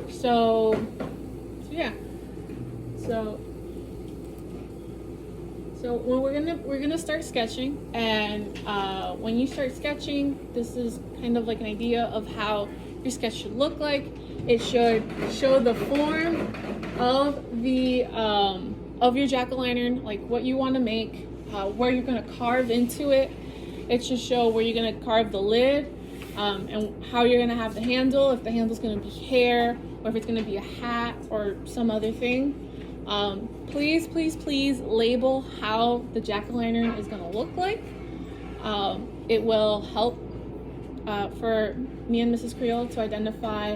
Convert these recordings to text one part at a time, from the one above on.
So yeah. So when we're gonna start sketching, and when you start sketching, this is kind of like an idea of how your sketch should look like. It should show the form of the of your jack-o'-lantern, like what you want to make, where you're gonna carve into it. It should show where you're gonna carve the lid, and how you're gonna have the handle, if the handle's gonna be hair, or if it's gonna be a hat or some other thing. Please label how the jack-o'-lantern is going to look like. It will help for me and Mrs. Creole to identify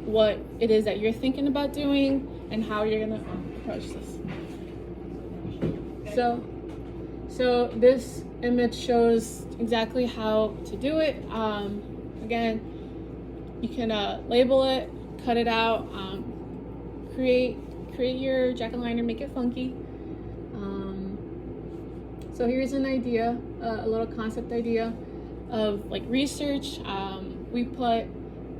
what it is that you're thinking about doing and how you're going to approach this. So this image shows exactly how to do it. Again, you can label it, cut it out, create your jack-o'-lantern, make it funky. So here's an idea, a little concept idea of like research. We put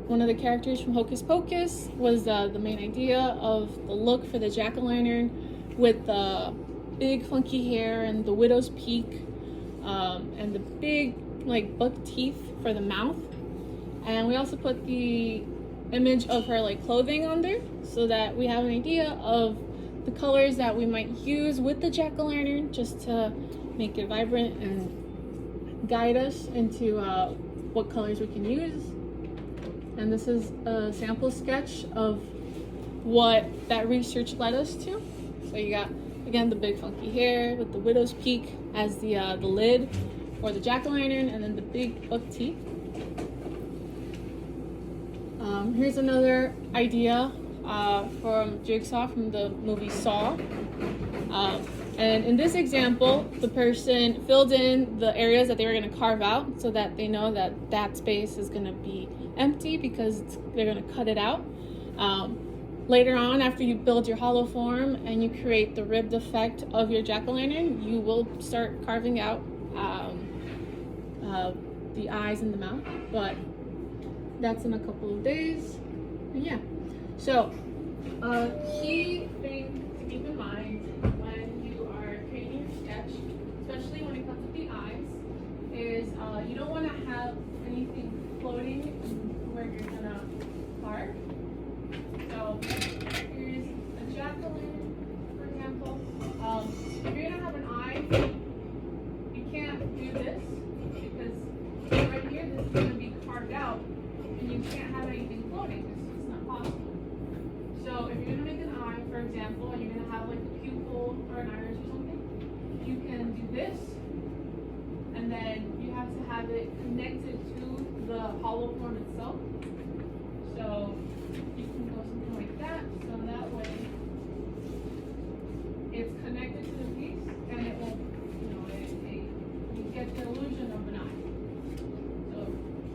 one of the characters from Hocus Pocus was the main idea of the look for the jack-o'-lantern, with the big funky hair and the widow's peak, and the big like buck teeth for the mouth. And we also put the image of her like clothing on there, so that we have an idea of the colors that we might use with the jack-o'-lantern, just to make it vibrant and guide us into what colors we can use. And this is a sample sketch of what that research led us to. So you got, again, the big funky hair with the widow's peak as the lid for the jack-o'-lantern, and then the big buck teeth. Here's another idea from Jigsaw from the movie Saw. And in this example, the person filled in the areas that they were going to carve out, so that they know that that space is going to be empty because they're going to cut it out. Later on, after you build your hollow form and you create the ribbed effect of your jack-o'-lantern, you will start carving out the eyes and the mouth. But that's in a couple of days. And yeah. So, key thing to keep in mind when you are creating your sketch, especially when it comes to the eyes, is you don't want to have anything floating where you're gonna carve. So, here's a jack-o'-lantern, for example. If you're gonna have an eye, you can't do this, because right here, this is gonna be carved out. You can't have anything floating. It's not possible. So if you're gonna make an eye, for example, and you're gonna have like a pupil or an iris or something, you can do this, and then you have to have it connected to the hollow form itself. So you can go something like that. So that way it's connected to the piece, and it will, you get the illusion of an eye. So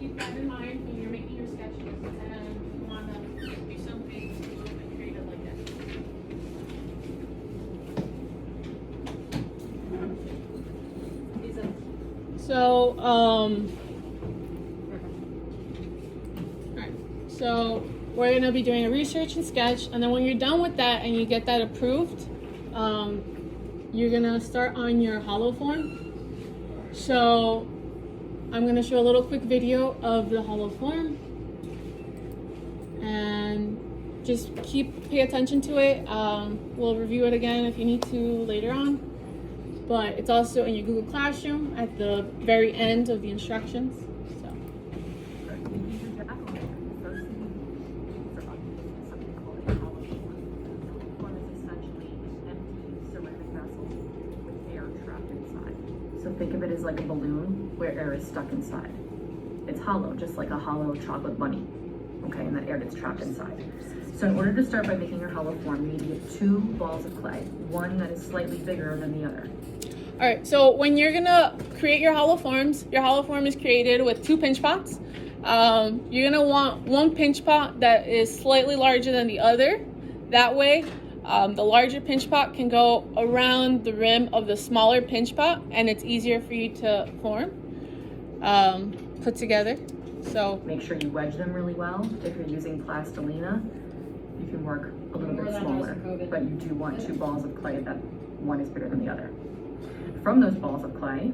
keep that in mind when you're making your sketches, and you want to do something a little bit creative like that. So, alright, so we're going to be doing a research and sketch, and then when you're done with that and you get that approved, you're going to start on your hollow form. So I'm going to show a little quick video of the hollow form, and just pay attention to it. We'll review it again if you need to later on, but it's also in your Google Classroom at the very end of the instructions. So. So think of it as like a balloon where air is stuck inside. It's hollow, just like a hollow chocolate bunny, okay, and that air gets trapped inside. So in order to start by making your hollow form, you need to get 2 balls of clay, one that is slightly bigger than the other. All right, so when you're gonna create your hollow forms, your hollow form is created with 2 pinch pots. You're gonna want one pinch pot that is slightly larger than the other. That way, the larger pinch pot can go around the rim of the smaller pinch pot, and it's easier for you to form, put together. So Make sure you wedge them really well. If you're using plastilina, you can work a little bit smaller, but you do want 2 balls of clay that one is bigger than the other. From those balls of clay,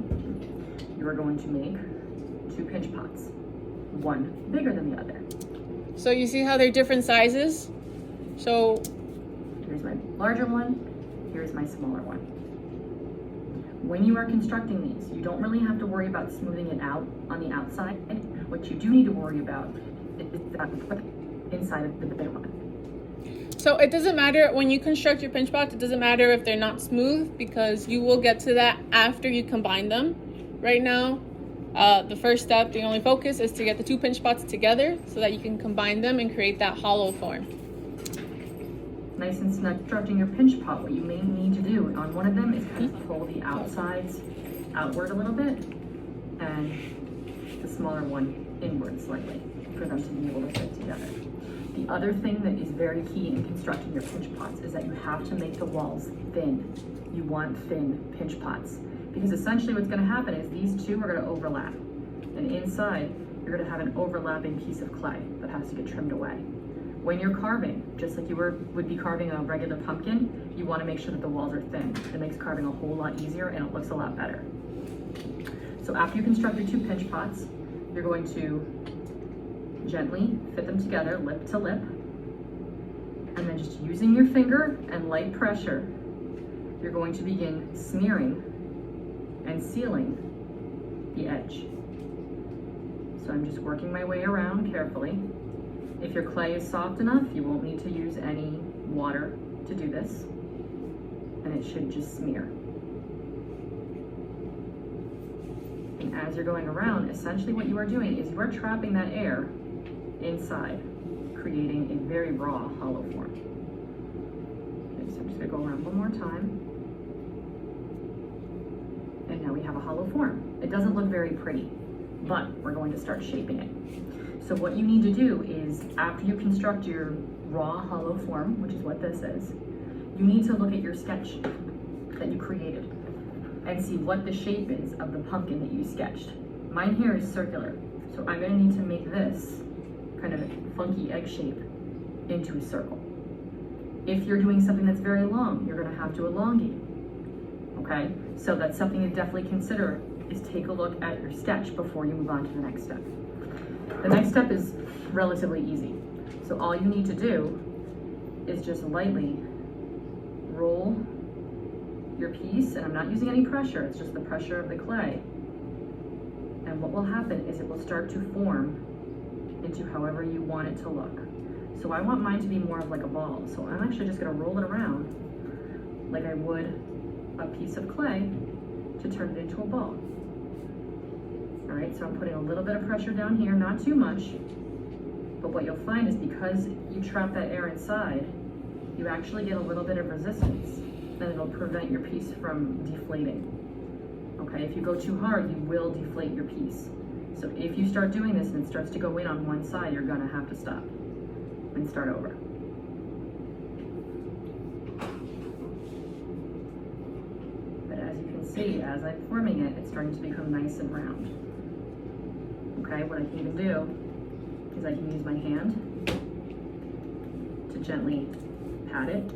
you are going to make 2 pinch pots, one bigger than the other. So you see how they're different sizes? So Here's my larger one, here's my smaller one. When you are constructing these, you don't really have to worry about smoothing it out on the outside. What you do need to worry about is that inside of the bigger one. So it doesn't matter when you construct your pinch pots, it doesn't matter if they're not smooth, because you will get to that after you combine them. Right now, the first step, the only focus is to get the 2 pinch pots together so that you can combine them and create that hollow form. Nice and snug constructing your pinch pot, what you may need to do on one of them is kind of pull the outsides outward a little bit and the smaller one inward slightly for them to be able to fit together. The other thing that is very key in constructing your pinch pots is that you have to make the walls thin. You want thin pinch pots, because essentially what's going to happen is these two are going to overlap, and inside you're going to have an overlapping piece of clay that has to get trimmed away. When you're carving, just like you would be carving a regular pumpkin, you want to make sure that the walls are thin. It makes carving a whole lot easier and it looks a lot better. So after you construct your 2 pinch pots, you're going to gently fit them together, lip to lip, and then just using your finger and light pressure, you're going to begin smearing and sealing the edge. So I'm just working my way around carefully. If your clay is soft enough, you won't need to use any water to do this, and it should just smear. And as you're going around, essentially what you are doing is you are trapping that air inside, creating a very raw hollow form. Okay, so I'm just gonna go around one more time. And now we have a hollow form. It doesn't look very pretty, but we're going to start shaping it. So what you need to do is, after you construct your raw hollow form, which is what this is, you need to look at your sketch that you created and see what the shape is of the pumpkin that you sketched. Mine here is circular, so I'm gonna need to make this kind of funky egg shape into a circle. If you're doing something that's very long, you're gonna have to elongate, okay? So that's something to definitely consider, is take a look at your sketch before you move on to the next step. The next step is relatively easy. So all you need to do is just lightly roll your piece, and I'm not using any pressure, it's just the pressure of the clay. And what will happen is it will start to form into however you want it to look. So I want mine to be more of like a ball. So I'm actually just gonna roll it around like I would a piece of clay to turn it into a ball. All right, so I'm putting a little bit of pressure down here, not too much, but what you'll find is because you trap that air inside, you actually get a little bit of resistance, and it'll prevent your piece from deflating. Okay, if you go too hard, you will deflate your piece. So if you start doing this and it starts to go in on one side, you're gonna have to stop and start over. But as you can see, as I'm forming it, it's starting to become nice and round. Okay, what I can even do is I can use my hand to gently pat it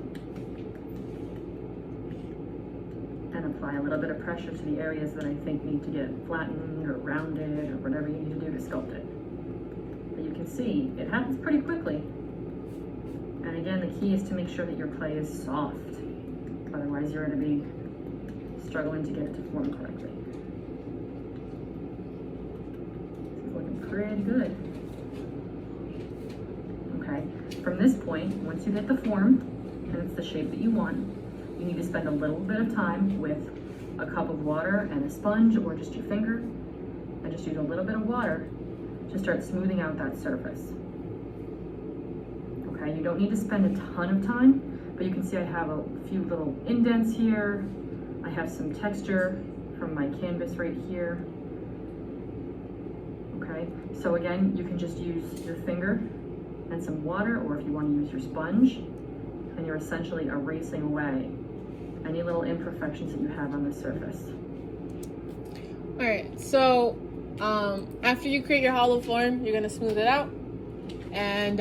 and apply a little bit of pressure to the areas that I think need to get flattened or rounded or whatever you need to do to sculpt it. But you can see it happens pretty quickly. And again, the key is to make sure that your clay is soft. Otherwise, you're going to be struggling to get it to form correctly. Pretty good. Okay, from this point, once you get the form and it's the shape that you want, you need to spend a little bit of time with a cup of water and a sponge, or just your finger, and just use a little bit of water to start smoothing out that surface. Okay, you don't need to spend a ton of time, but you can see I have a few little indents here. I have some texture from my canvas right here. Okay, so again, you can just use your finger and some water, or if you want to use your sponge, and you're essentially erasing away any little imperfections that you have on the surface. All right, so after you create your hollow form, you're gonna smooth it out, and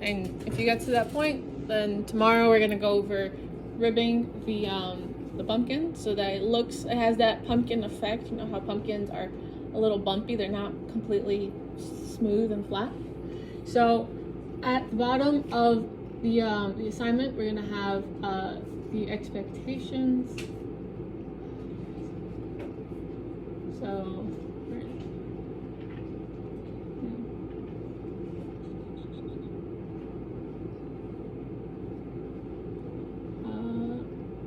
if you get to that point, then tomorrow we're gonna go over ribbing the pumpkin so that it has that pumpkin effect. You know how pumpkins are a little bumpy; they're not completely smooth and flat. So at the bottom of the assignment, we're gonna have the expectations. So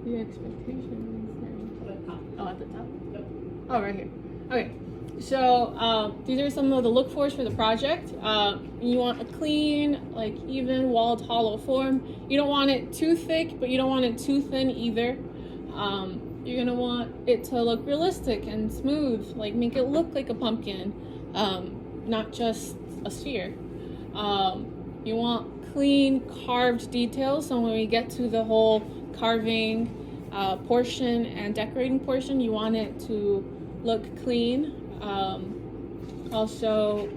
the expectations. Oh, at the top. Oh, right here. Okay. So these are some of the look fors for the project. You want a clean, like even walled hollow form. You don't want it too thick, but you don't want it too thin either. You're gonna want it to look realistic and smooth, like make it look like a pumpkin, not just a sphere. You want clean carved details, so when we get to the whole carving portion and decorating portion, you want it to look clean. Also,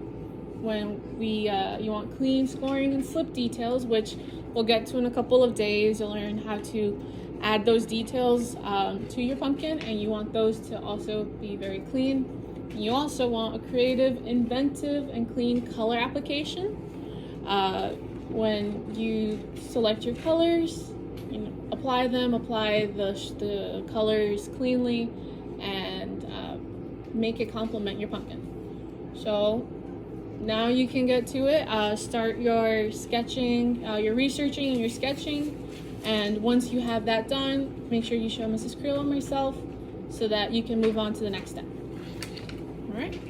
when you want clean scoring and slip details, which we'll get to in a couple of days. You'll learn how to add those details to your pumpkin, and you want those to also be very clean. You also want a creative, inventive, and clean color application. When you select your colors, apply the colors cleanly, and make it complement your pumpkin. So now you can get to it. Start your sketching, your researching and your sketching. And once you have that done, make sure you show Mrs. Creel and myself so that you can move on to the next step. All right?